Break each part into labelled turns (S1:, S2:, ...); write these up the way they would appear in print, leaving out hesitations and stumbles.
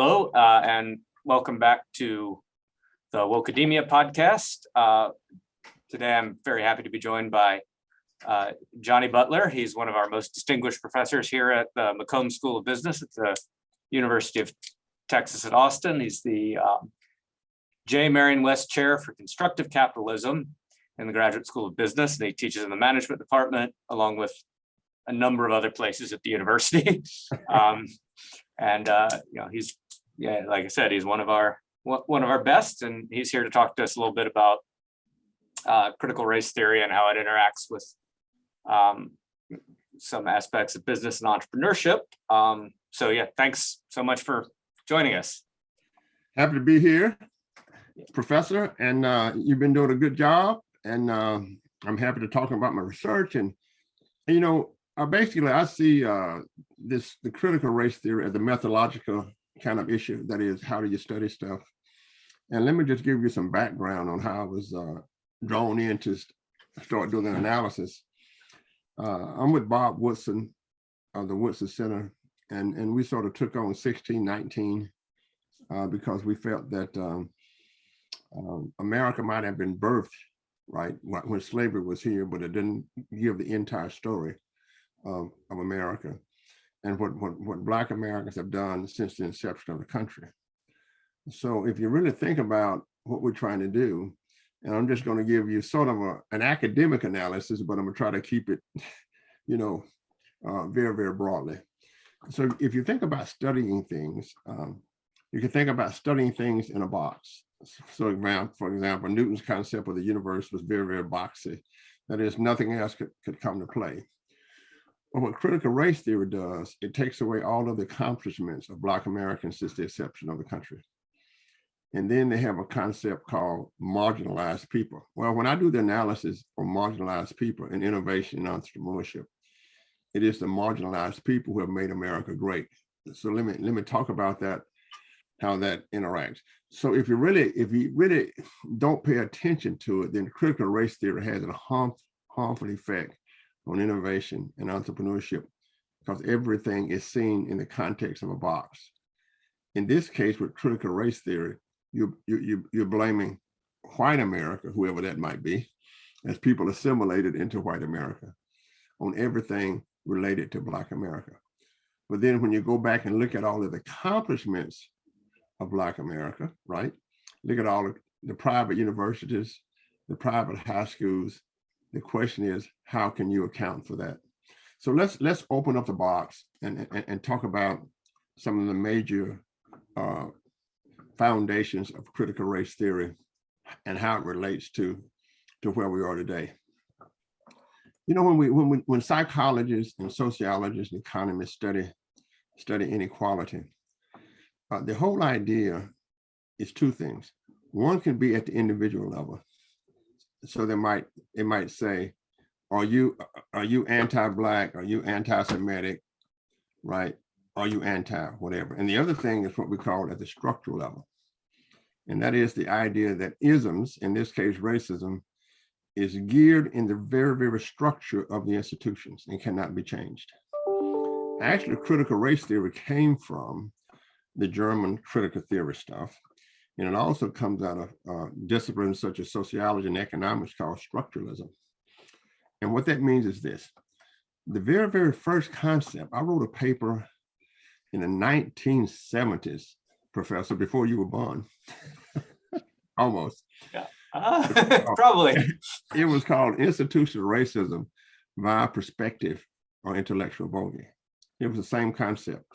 S1: Hello, and welcome back to the Woke-ademia podcast. Today, I'm very happy to be joined by Johnny Butler. He's one of our most distinguished professors here at the McCombs School of Business at the University of Texas at Austin. He's the J. Marion West Chair for Constructive Capitalism in the Graduate School of Business, and he teaches in the management department along with a number of other places at the university. He's, like I said, he's one of our best, and he's here to talk to us a little bit about critical race theory and how it interacts with some aspects of business and entrepreneurship. Thanks so much for joining us.
S2: Happy to be here, Professor, and you've been doing a good job, and I'm happy to talk about my research. And basically, I see the critical race theory as a methodological kind of issue. That is, how do you study stuff? And let me just give you some background on how I was drawn in to start doing an analysis. I'm with Bob Woodson of the Woodson Center, and we sort of took on 1619 because we felt that America might have been birthed, right, when slavery was here, but it didn't give the entire story of America and what Black Americans have done since the inception of the country. So if you really think about what we're trying to do, and I'm just going to give you sort of an academic analysis, but I'm going to try to keep it, very, very broadly. So if you think about studying things, you can think about studying things in a box. So for example, Newton's concept of the universe was very, very boxy. That is, nothing else could come to play. Well, what critical race theory does, it takes away all of the accomplishments of Black Americans since the inception of the country. And then they have a concept called marginalized people. Well, when I do the analysis of marginalized people in innovation and entrepreneurship, it is the marginalized people who have made America great. So let me talk about that, how that interacts. So if you really don't pay attention to it, then critical race theory has a harmful effect on innovation and entrepreneurship, because everything is seen in the context of a box. In this case, with critical race theory, you're blaming white America, whoever that might be, as people assimilated into white America, on everything related to Black America. But then when you go back and look at all of the accomplishments of Black America, right? Look at all of the private universities, the private high schools. The question is, how can you account for that? So let's open up the box and talk about some of the major foundations of critical race theory and how it relates to where we are today. When psychologists and sociologists and economists study inequality, the whole idea is two things. One can be at the individual level. So it might say, are you anti-Black? Are you anti-Semitic? Right? Are you anti-whatever? And the other thing is what we call at the structural level. And that is the idea that isms, in this case racism, is geared in the very, very structure of the institutions and cannot be changed. Actually, critical race theory came from the German critical theory stuff. And it also comes out of disciplines such as sociology and economics called structuralism. And what that means is this. The very, very first concept, I wrote a paper in the 1970s, Professor, before you were born. Almost.
S1: Yeah. Probably.
S2: It was called Institutional Racism via Perspective or Intellectual Bogey. It was the same concept.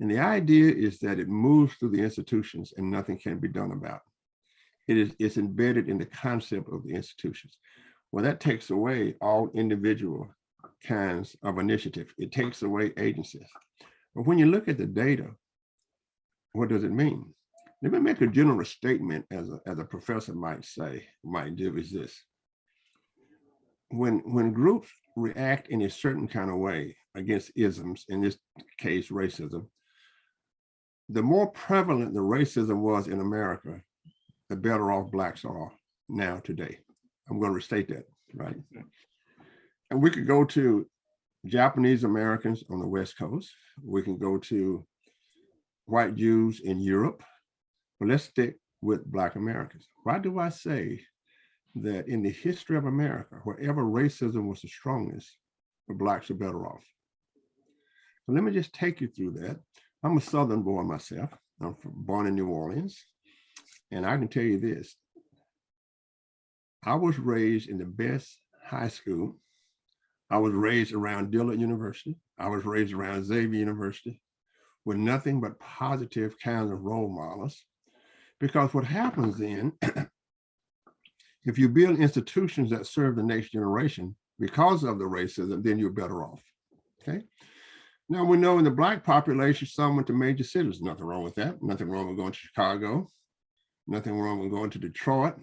S2: And the idea is that it moves through the institutions and nothing can be done about it. It's embedded in the concept of the institutions. Well, that takes away all individual kinds of initiative. It takes away agencies. But when you look at the data, what does it mean? Let me make a general statement as a professor might do is this. When groups react in a certain kind of way against isms, in this case, racism, the more prevalent the racism was in America, the better off Blacks are now today. I'm going to restate that, right? And we could go to Japanese Americans on the West Coast. We can go to white Jews in Europe, but let's stick with Black Americans. Why do I say that in the history of America, wherever racism was the strongest, the Blacks are better off? So let me just take you through that. I'm a Southern boy myself. I'm born in New Orleans. And I can tell you this, I was raised in the best high school. I was raised around Dillard University. I was raised around Xavier University with nothing but positive kinds of role models. Because what happens then, if you build institutions that serve the next generation because of the racism, then you're better off, okay? Now we know in the Black population, some went to major cities. Nothing wrong with that. Nothing wrong with going to Chicago. Nothing wrong with going to Detroit.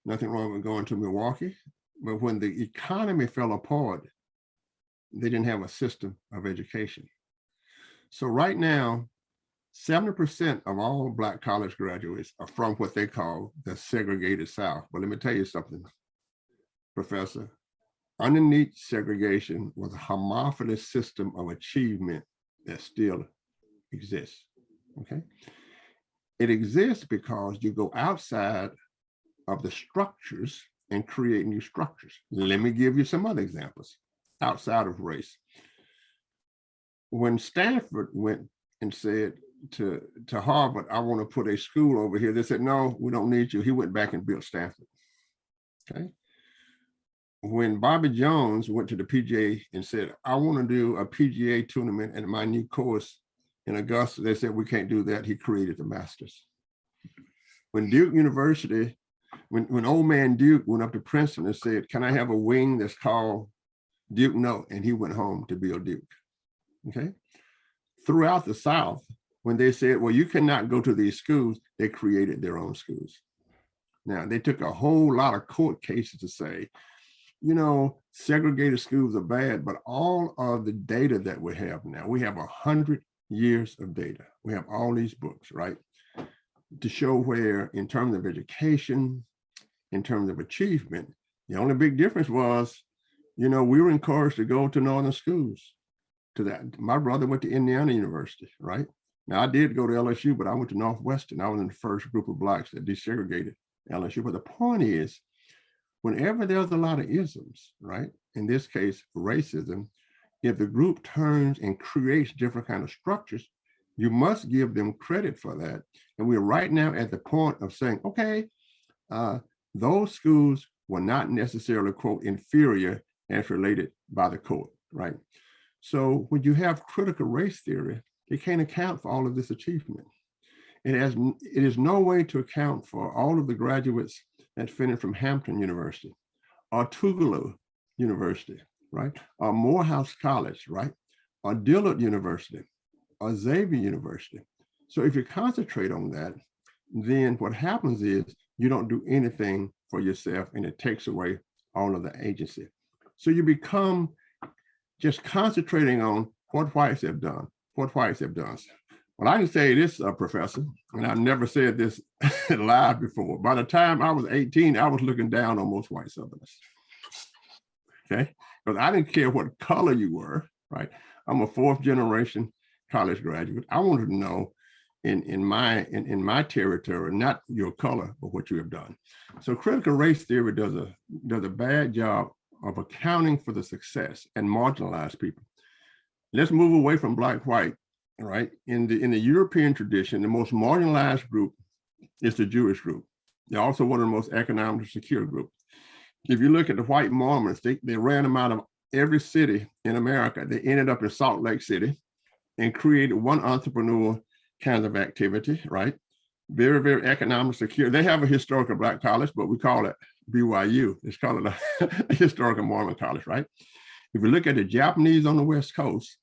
S2: Nothing wrong with going to Milwaukee. But when the economy fell apart, they didn't have a system of education. So right now, 70% of all Black college graduates are from what they call the segregated South. But let me tell you something, Professor. Underneath segregation was a homophilous system of achievement that still exists, okay? It exists because you go outside of the structures and create new structures. Let me give you some other examples outside of race. When Stanford went and said to Harvard, I want to put a school over here, they said, no, we don't need you. He went back and built Stanford, okay? When Bobby Jones went to the PGA and said, I want to do a PGA tournament at my new course in Augusta, they said, we can't do that. He created the Masters. When Duke University, when old man Duke went up to Princeton and said, can I have a wing that's called Duke? No, and he went home to build Duke, okay? Throughout the South, when they said, well, you cannot go to these schools, they created their own schools. Now, they took a whole lot of court cases to say, you know, segregated schools are bad, but all of the data that we have now, we have 100 years of data. We have all these books, right? To show where, in terms of education, in terms of achievement, the only big difference was, you know, we were encouraged to go to northern schools. To that, my brother went to Indiana University, right? Now I did go to LSU, but I went to Northwestern. I was in the first group of Blacks that desegregated LSU. But the point is, whenever there's a lot of isms, right? In this case, racism, if the group turns and creates different kind of structures, you must give them credit for that. And we're right now at the point of saying, okay, those schools were not necessarily, quote, inferior as related by the court, right? So when you have critical race theory, it can't account for all of this achievement. It is no way to account for all of the graduates that finished from Hampton University or Tougaloo University, right? Or Morehouse College, right? Or Dillard University or Xavier University. So if you concentrate on that, then what happens is you don't do anything for yourself and it takes away all of the agency. So you become just concentrating on what whites have done, what whites have done. Well, I can say this, Professor, and I've never said this live before. By the time I was 18, I was looking down on most white Southerners, okay? Because I didn't care what color you were, right? I'm a fourth generation college graduate. I wanted to know in my territory, not your color, but what you have done. So critical race theory does a bad job of accounting for the success and marginalized people. Let's move away from black, white, right? In the European tradition, the most marginalized group is the Jewish group. They're also one of the most economically secure groups. If you look at the white Mormons, they ran them out of every city in America. They ended up in Salt Lake City and created one entrepreneur kind of activity, right? Very, very economically secure. They have a historical black college, but we call it BYU. It's called a historical Mormon college, right? If you look at the Japanese on the West Coast,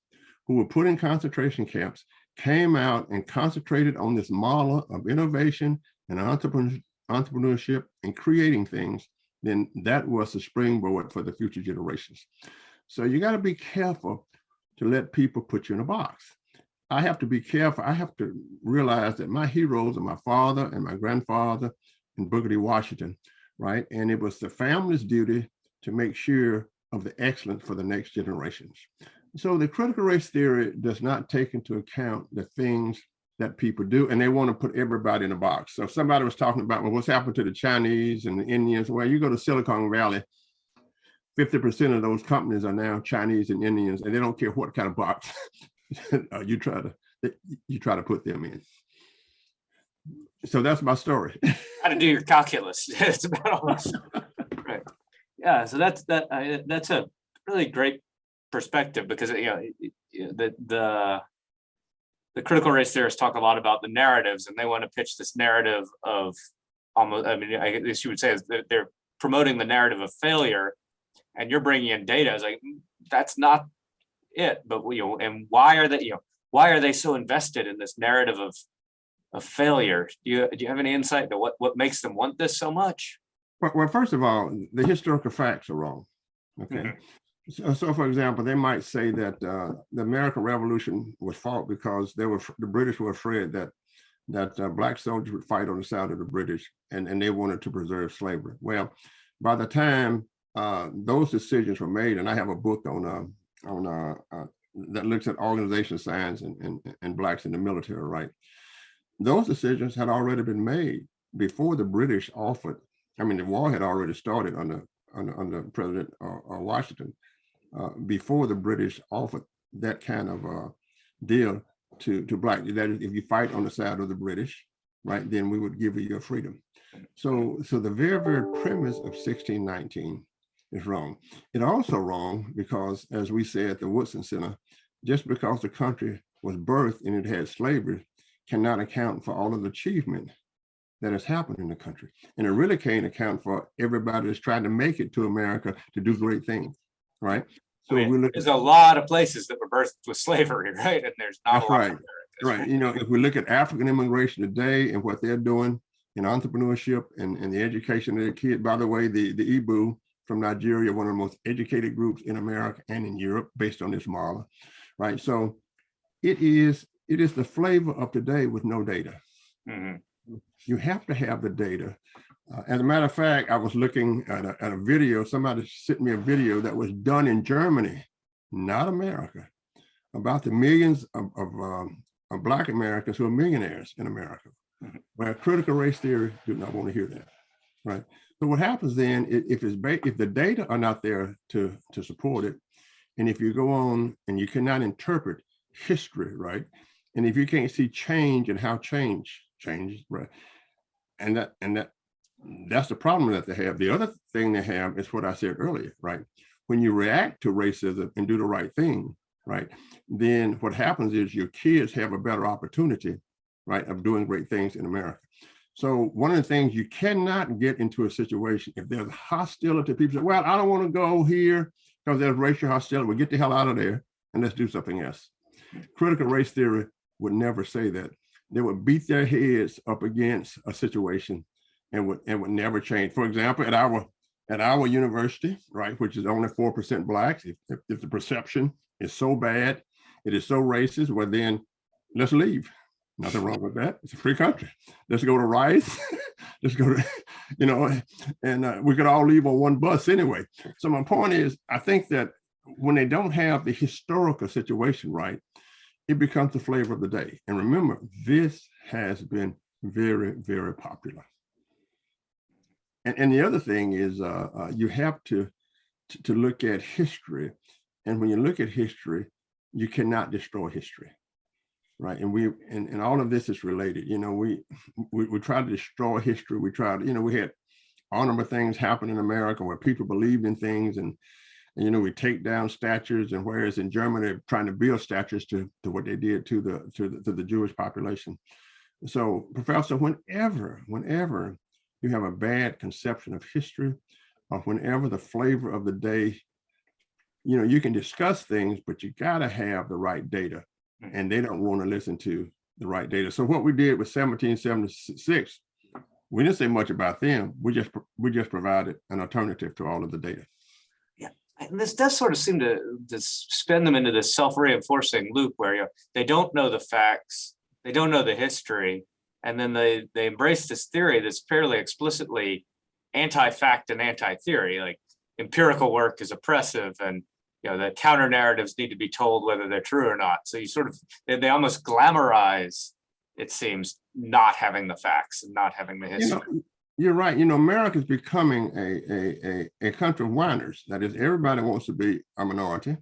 S2: who were put in concentration camps, came out and concentrated on this model of innovation and entrepreneurship and creating things, then that was the springboard for the future generations. So you got to be careful to let people put you in a box. I have to be careful. I have to realize that my heroes are my father and my grandfather and Booker T. Washington, right? And it was the family's duty to make sure of the excellence for the next generations. So the critical race theory does not take into account the things that people do, and they want to put everybody in a box. So if somebody was talking about, well, what's happened to the Chinese and the Indians? Well, you go to Silicon Valley, 50% of those companies are now Chinese and Indians, and they don't care what kind of box you try to put them in. So that's my story.
S1: How to do your calculus. It's about all this. Right. Yeah. So that's a really great perspective, because the critical race theorists talk a lot about the narratives, and they want to pitch this narrative of almost, I mean, I guess you would say is that they're promoting the narrative of failure, and you're bringing in data. It's like, that's not it. But and why are they so invested in this narrative of failure? Do you have any insight into what makes them want this so much?
S2: Well, first of all, the historical facts are wrong. Okay. Mm-hmm. So, for example, they might say that the American Revolution was fought because the British were afraid that Black soldiers would fight on the side of the British, and they wanted to preserve slavery. Well, by the time those decisions were made, and I have a book on that looks at organization science and Blacks in the military, right? Those decisions had already been made before the British offered. I mean, the war had already started under President Washington, before the British offered that kind of deal to Black. That is, if you fight on the side of the British, right, then we would give you your freedom. So the very, very premise of 1619 is wrong. It's also wrong because, as we say at the Woodson Center, just because the country was birthed and it had slavery cannot account for all of the achievement that has happened in the country. And it really can't account for everybody that's trying to make it to America to do great things, right? So
S1: there's a lot of places that were birthed with slavery, right? And there's not a lot of America.
S2: Right. You know, if we look at African immigration today and what they're doing in entrepreneurship and the education of their kids, by the way, the Igbo from Nigeria, one of the most educated groups in America and in Europe based on this model, right? So it is the flavor of today with no data. Mm-hmm. You have to have the data. As a matter of fact, I was looking at a video, somebody sent me a video that was done in Germany, not America, about the millions of Black Americans who are millionaires in America. Mm-hmm. Where critical race theory do not want to hear that, right? So what happens then, if the data are not there to support it, and if you go on and you cannot interpret history, right? And if you can't see change and how changes, right? And that's the problem that they have. The other thing they have is what I said earlier, right? When you react to racism and do the right thing, right? Then what happens is your kids have a better opportunity, right, of doing great things in America. So one of the things, you cannot get into a situation if there's hostility. People say, well, I don't want to go here because there's racial hostility. Well, get the hell out of there and let's do something else. Critical race theory would never say that. They would beat their heads up against a situation and would never change. For example, at our university, right, which is only 4% Blacks, if the perception is so bad, it is so racist, well then let's leave. Nothing wrong with that. It's a free country. Let's go to Rice. Let's go to, and we could all leave on one bus anyway. So my point is, I think that when they don't have the historical situation right, it becomes the flavor of the day. And remember, this has been very, very popular. And the other thing is you have to look at history. And when you look at history, you cannot destroy history, right? And all of this is related. We try to destroy history. We tried, we had honorable things happen in America where people believed in things, and we take down statues, and whereas in Germany they're trying to build statues to what they did to the Jewish population. So, Professor, whenever you have a bad conception of history, or whenever the flavor of the day, you can discuss things, but you gotta have the right data, and they don't want to listen to the right data. So what we did with 1776, we didn't say much about them. We just provided an alternative to all of the data.
S1: And this does sort of seem to spin them into this self-reinforcing loop where they don't know the facts, they don't know the history, and then they embrace this theory that's fairly explicitly anti-fact and anti-theory, like empirical work is oppressive, and the counter narratives need to be told whether they're true or not. So they almost glamorize it seems, not having the facts and not having the history.
S2: You're right. America is becoming a country of whiners. That is, everybody wants to be a minority.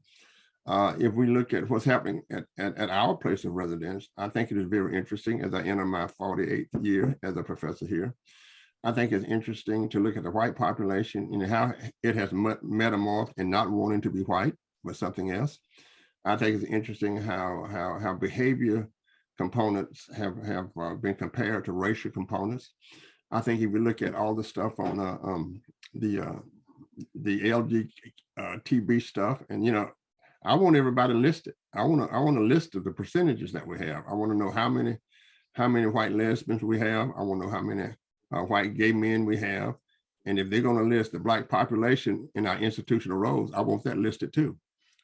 S2: If we look at what's happening at our place of residence, I think it is very interesting as I enter my 48th year as a professor here. I think it's interesting to look at the white population and how it has metamorphed and not wanting to be white, but something else. I think it's interesting how behavior components have been compared to racial components. I think if we look at all the stuff on the LGBT stuff, and I want everybody listed. I want a list of the percentages that we have. I want to know how many white lesbians we have. I want to know how many white gay men we have. And if they're going to list the Black population in our institutional roles, I want that listed too,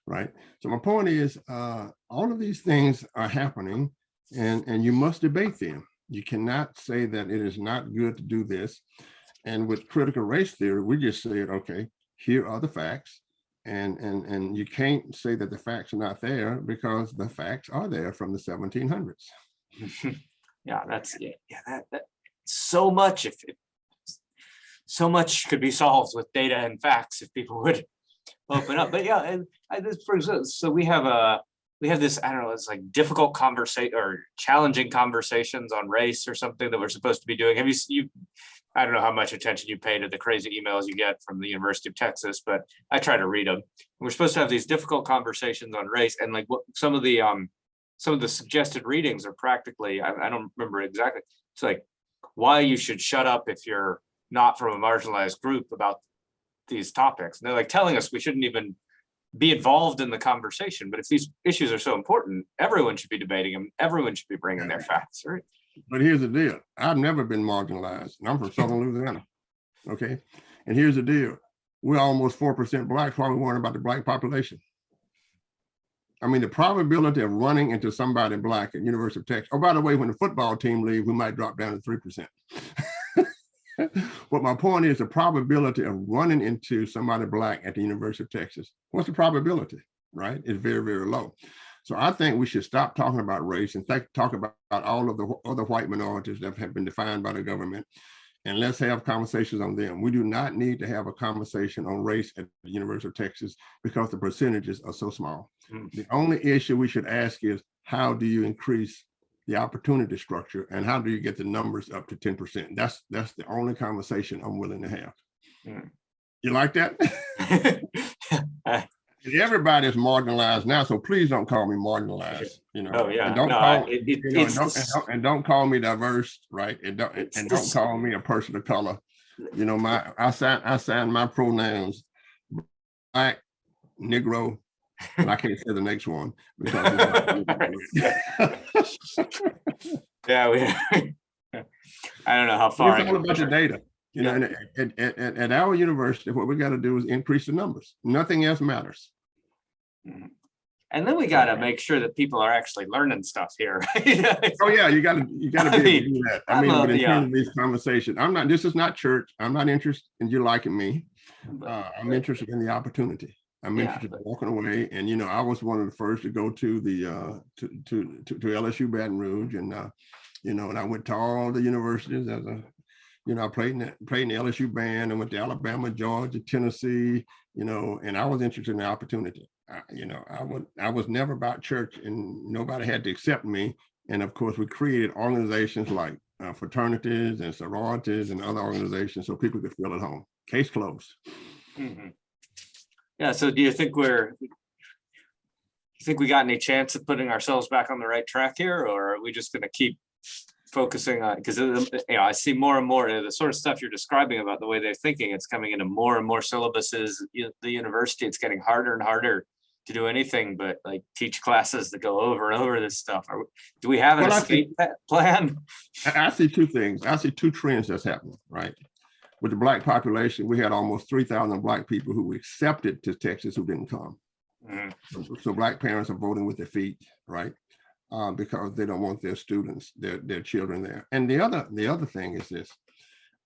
S2: right? So my point is, all of these things are happening, and you must debate them. You cannot say that it is not good to do this. And with critical race theory, we just said, okay, here are the facts. And you can't say that the facts are not there, because the facts are there from the 1700s.
S1: Yeah, that's that so much. So much could be solved with data and facts if people would open up. But yeah, and so we have this, I don't know, it's like difficult conversation or challenging conversations on race or something that we're supposed to be doing. Have you I don't know how much attention you pay to the crazy emails you get from the University of Texas, but I try to read them. We're supposed to have these difficult conversations on race, and like what some of the suggested readings are practically, I don't remember exactly. It's like why you should shut up if you're not from a marginalized group about these topics. And they're like telling us we shouldn't even be involved in the conversation. But if these issues are so important, everyone should be debating them. Everyone should be bringing their facts, right?
S2: But here's the deal. I've never been marginalized. And I'm from Southern Louisiana. Okay. And here's the deal. We're almost 4% Blacks. Why are we worrying about the Black population? I mean, the probability of running into somebody Black at University of Texas. Oh, by the way, when the football team leaves, we might drop down to 3%. But my point is the probability of running into somebody Black at the University of Texas. What's the probability, right? It's very, very low. So I think we should stop talking about race and talk about all of the other white minorities that have been defined by the government. And let's have conversations on them. We do not need to have a conversation on race at the University of Texas because the percentages are so small. The only issue we should ask is, how do you increase the opportunity structure, and how do you get the numbers up to 10%? That's the only conversation I'm willing to have. You like that? Everybody is marginalized now, so please don't call me marginalized.
S1: Oh yeah,
S2: and don't call me diverse, right? And don't call me a person of color. I sign my pronouns Black, Negro, and I can't say the next one because
S1: yeah, I don't know how far.
S2: It's all about the data. At our university, what we got to do is increase the numbers. Nothing else matters.
S1: And then we got to make sure that people are actually learning stuff here.
S2: Oh yeah, you got to be able to do that. I mean, in terms of these conversations, this is not church. I'm not interested in you liking me. I'm interested in the opportunity. I'm interested in walking away. And I was one of the first to go to the to LSU Baton Rouge, and and I went to all the universities as a I played in the LSU band, and went to Alabama, Georgia, Tennessee, and I was interested in the opportunity. I was never about church, and nobody had to accept me. And of course, we created organizations like fraternities and sororities and other organizations so people could feel at home. Case closed.
S1: Yeah. So do you think we got any chance of putting ourselves back on the right track here, or are we just going to keep focusing on, because I see more and more the sort of stuff you're describing about the way they're thinking, it's coming into more and more syllabuses. The university, it's getting harder and harder to do anything but like teach classes that go over and over this stuff. Do we have an escape plan?
S2: I see two things. I see two trends that's happening, right? With the Black population, we had almost 3,000 Black people who accepted to Texas who didn't come. So Black parents are voting with their feet, right? Because they don't want their students, their children there. And the other thing is this.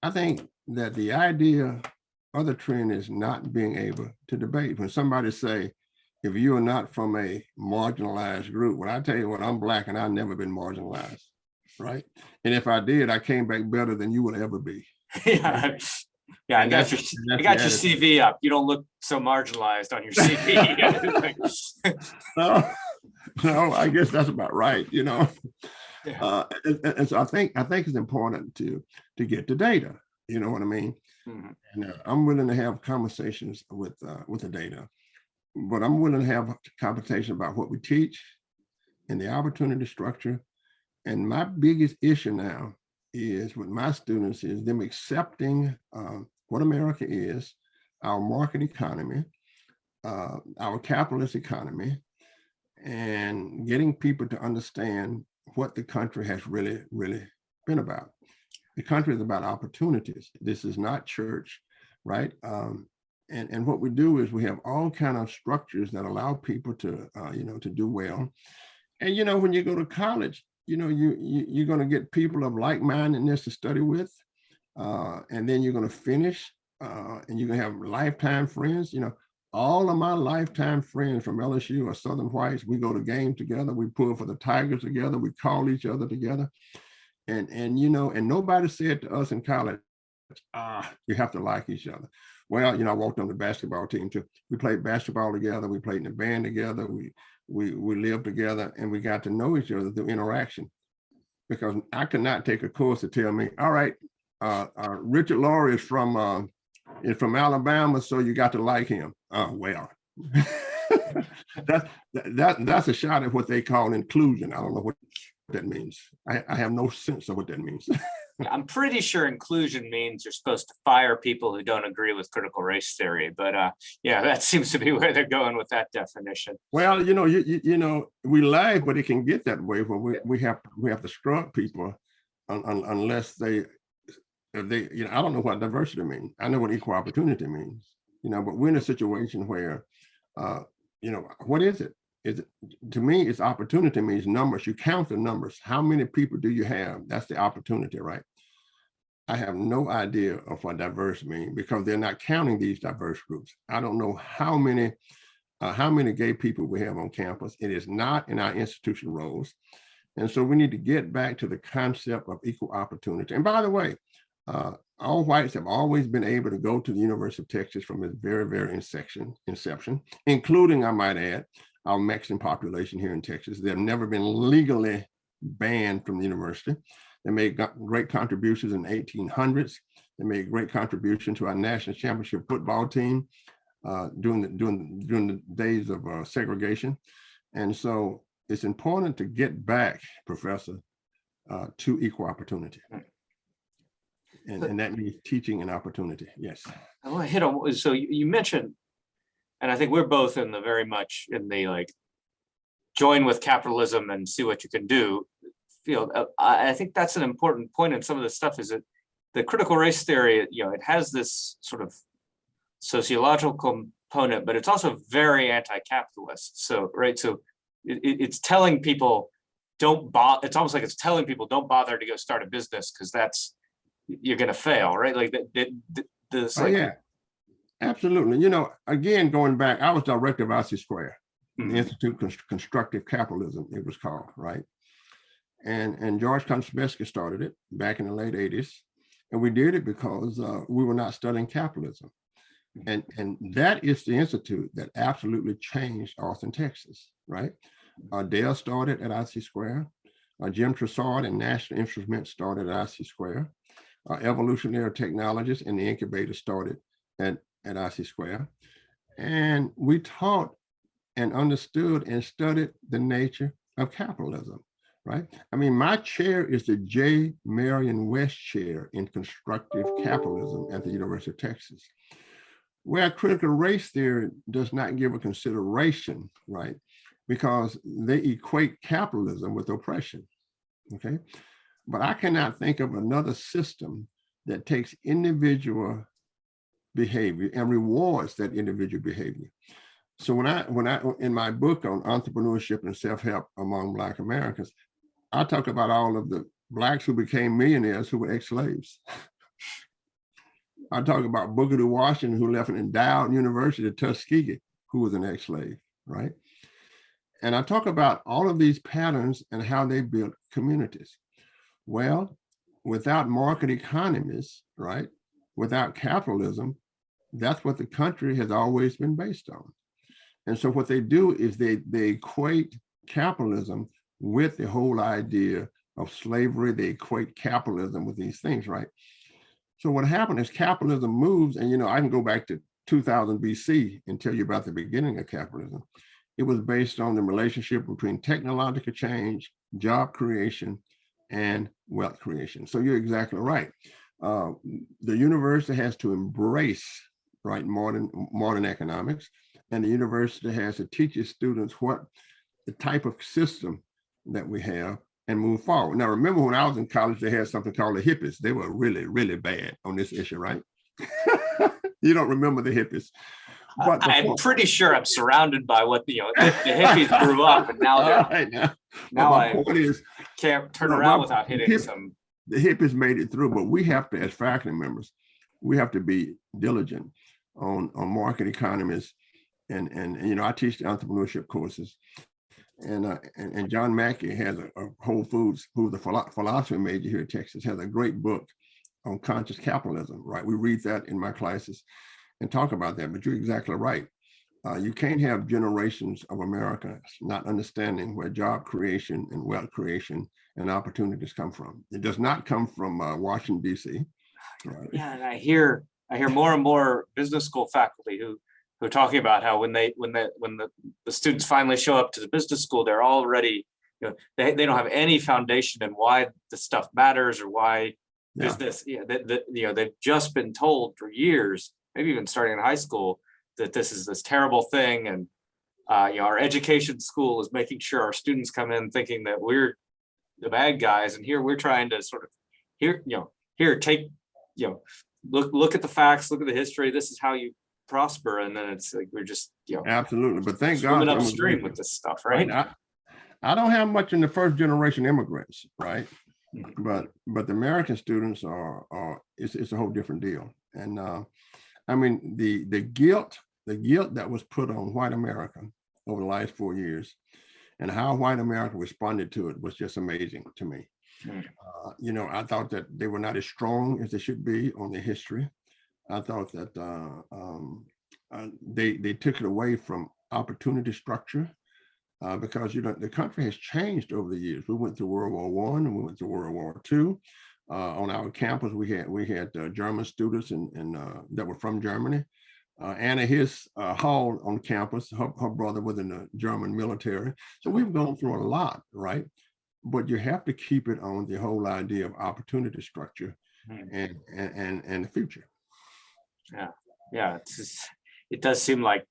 S2: I think that the other trend is not being able to debate. When somebody say, if you are not from a marginalized group, when I tell you what, I'm Black and I've never been marginalized. right? And if I did, I came back better than you will ever be.
S1: Yeah, yeah, I got your CV up. You don't look so marginalized on your CV.
S2: No, no, I guess that's about right, you know.
S1: Yeah.
S2: And so I think it's important to get the data. You know what I mean?
S1: Mhm.
S2: And I'm willing to have conversations with the data, but I'm willing to have a conversation about what we teach and the opportunity structure. And my biggest issue now is with my students is them accepting what America is, our market economy, our capitalist economy, and getting people to understand what the country has really, really been about. The country is about opportunities. This is not church, right? And what we do is we have all kind of structures that allow people to, to do well. And, when you go to college, you're going to get people of like-mindedness to study with. And then you're going to finish and you're going to have lifetime friends. All of my lifetime friends from LSU or Southern Whites, we go to games together, we pull for the Tigers together, we call each other together. And nobody said to us in college, you have to like each other. Well, I walked on the basketball team too. We played basketball together, we played in a band together, we lived together, and we got to know each other through interaction. Because I could not take a course to tell me, all right, Richard Laurie is from Alabama, so you got to like him. Well, that's a shot at what they call inclusion. I don't know what that means. I have no sense of what that means.
S1: I'm pretty sure inclusion means you're supposed to fire people who don't agree with critical race theory, but yeah, that seems to be where they're going with that definition.
S2: Well, we lie, but it can get that way when we have to scrub people unless if they, I don't know what diversity means. I know what equal opportunity means, but we're in a situation where, what is it? To me, it's opportunity means numbers. You count the numbers. How many people do you have? That's the opportunity, right? I have no idea of what diverse means because they're not counting these diverse groups. I don't know how many gay people we have on campus. It is not in our institutional roles. And so we need to get back to the concept of equal opportunity. And by the way, all whites have always been able to go to the University of Texas from its very, very inception, including, I might add, our Mexican population here in Texas. They've never been legally banned from the university. They made great contributions in the 1800s. They made great contribution to our national championship football team during the days of segregation. And so it's important to get back, Professor, to equal opportunity. And that means teaching and opportunity. Yes.
S1: I want to hit on, so you mentioned, and I think we're both in the very much in the join with capitalism and see what you can do field. I think that's an important point in some of this stuff is that the critical race theory, it has this sort of sociological component, but it's also very anti-capitalist. So, right. So it's telling people don't bother. It's almost like it's telling people don't bother to go start a business because you're going to fail, right? Like this.
S2: Yeah, absolutely. Again, going back, I was director of IC2, the Institute of Constructive Capitalism, it was called, right? And George Konsmesky started it back in the late 80s. And we did it because we were not studying capitalism. And that is the institute that absolutely changed Austin, Texas, right? Dale started at IC2. Jim Tressard and National Instruments started at IC2. Evolutionary Technologies and the incubator started at IC2. And we taught and understood and studied the nature of capitalism, right? I mean, my chair is the J. Marion West Chair in Constructive Capitalism at the University of Texas, where critical race theory does not give a consideration, right? Because they equate capitalism with oppression, okay? But I cannot think of another system that takes individual behavior and rewards that individual behavior. So when I in my book on entrepreneurship and self-help among Black Americans, I talk about all of the Blacks who became millionaires who were ex-slaves. I talk about Booker T. Washington, who left an endowed university at Tuskegee, who was an ex-slave, right? And I talk about all of these patterns and how they built communities. Well, without market economies, right, without capitalism, that's what the country has always been based on. And so what they do is they equate capitalism with the whole idea of slavery. They equate capitalism with these things, right? So what happened is capitalism moves, and I can go back to 2000 BC and tell you about the beginning of capitalism. It was based on the relationship between technological change, job creation, and wealth creation. So you're exactly right. The university has to embrace, right, modern economics, and the university has to teach its students what the type of system that we have and move forward. Now, remember when I was in college, they had something called the hippies. They were really, really bad on this issue, right? You don't remember the hippies. But
S1: I'm pretty sure I'm surrounded by what the hippies grew up, and now they're now I can't turn around without hitting some.
S2: The hippies made it through, but we have to, as faculty members, we have to be diligent on market economies, and I teach the entrepreneurship courses, and John Mackey has a Whole Foods, who's a philosophy major here at Texas, has a great book on conscious capitalism, right? We read that in my classes and talk about that, but you're exactly right. You can't have generations of Americans not understanding where job creation and wealth creation and opportunities come from. It does not come from Washington, D.C. Right?
S1: Yeah, and I hear more and more business school faculty who are talking about how when the students finally show up to the business school, they're already, they don't have any foundation in why the stuff matters or why business. They've just been told for years, maybe even starting in high school, that this is this terrible thing, and our education school is making sure our students come in thinking that we're the bad guys, and here we're trying to sort of take look at the facts, look at the history. This is how you prosper, and then it's like we're just
S2: absolutely. But thank God
S1: swimming upstream with this stuff, right?
S2: I don't have much in the first generation immigrants, right? But the American students are it's a whole different deal, and I mean the guilt that was put on white America over the last 4 years, and how white America responded to it was just amazing to me. I thought that they were not as strong as they should be on their history. I thought that they took it away from opportunity structure because the country has changed over the years. We went through World War I and we went through World War II. On our campus, we had German students and that were from Germany. Anna Hall on campus, her brother was in the German military. So we've gone through a lot, right? But you have to keep it on the whole idea of opportunity structure and the future.
S1: Yeah. It does seem like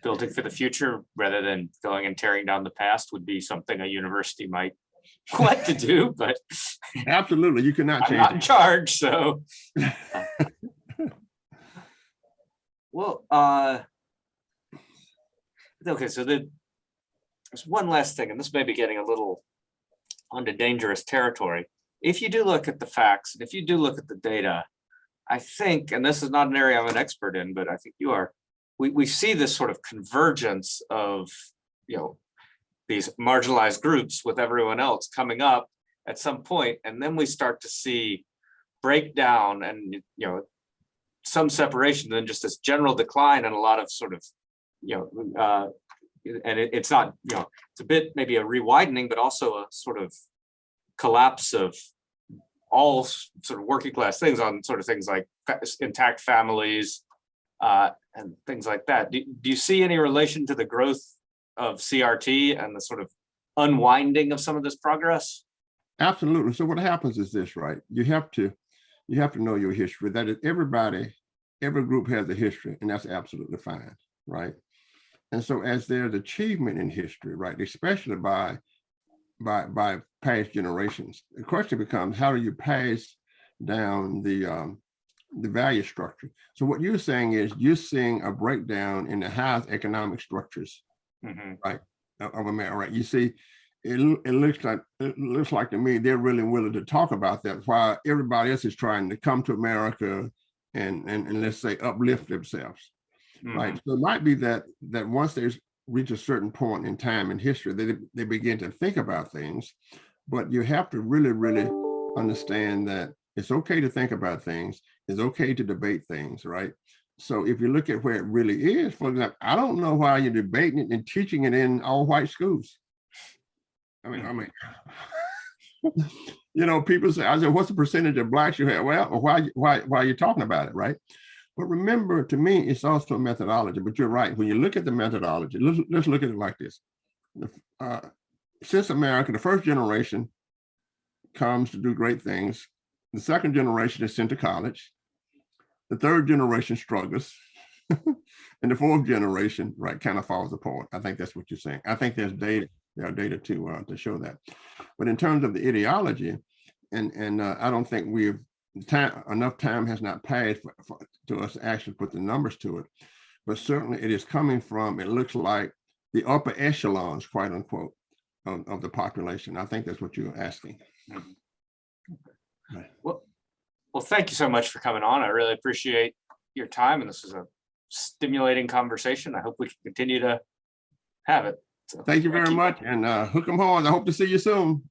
S1: building for the future rather than going and tearing down the past would be something a university might want to do, but
S2: absolutely, you cannot change.
S1: I'm not in charge, so. Well, okay, so there's one last thing, and this may be getting a little onto dangerous territory. If you do look at the facts, and if you do look at the data, I think, and this is not an area I'm an expert in, but I think you are, we see this sort of convergence of, these marginalized groups with everyone else coming up at some point, and then we start to see breakdown and, some separation, then just this general decline and a lot of sort of, and it's not, it's a bit maybe a rewidening, but also a sort of collapse of all sort of working class things on sort of things like intact families and things like that. Do you see any relation to the growth of CRT and the sort of unwinding of some of this progress?
S2: Absolutely. So what happens is this, right? You have to know your history. That is, every group has a history, and that's absolutely fine, right? And so as there's achievement in history, right, especially by past generations, the question becomes, how do you pass down the value structure? So what you're saying is you're seeing a breakdown in the highest economic structures, right, of America, right? You see, it looks like to me they're really willing to talk about that, while everybody else is trying to come to America and let's say uplift themselves, right? So it might be that once they reach a certain point in time in history, they begin to think about things, but you have to really understand that it's okay to think about things. It's okay to debate things, right? So if you look at where it really is, for example, I don't know why you're debating it and teaching it in all white schools. I mean, you know, people say, I said, what's the percentage of blacks you have? Well, why are you talking about it, right? But remember, to me, it's also a methodology. But you're right. When you look at the methodology, let's look at it like this. Since America, the first generation comes to do great things. The second generation is sent to college. The third generation struggles. And the fourth generation, right, kind of falls apart. I think that's what you're saying. I think there's data. There are data to show that. But in terms of the ideology, and I don't think enough time has not passed to us to actually put the numbers to it. But certainly it is coming from, it looks like, the upper echelons, quote unquote, of the population. I think that's what you're asking.
S1: Right. Well, thank you so much for coming on. I really appreciate your time, and this was a stimulating conversation. I hope we can continue to have it. So,
S2: thank you very much, and hook 'em horns. I hope to see you soon.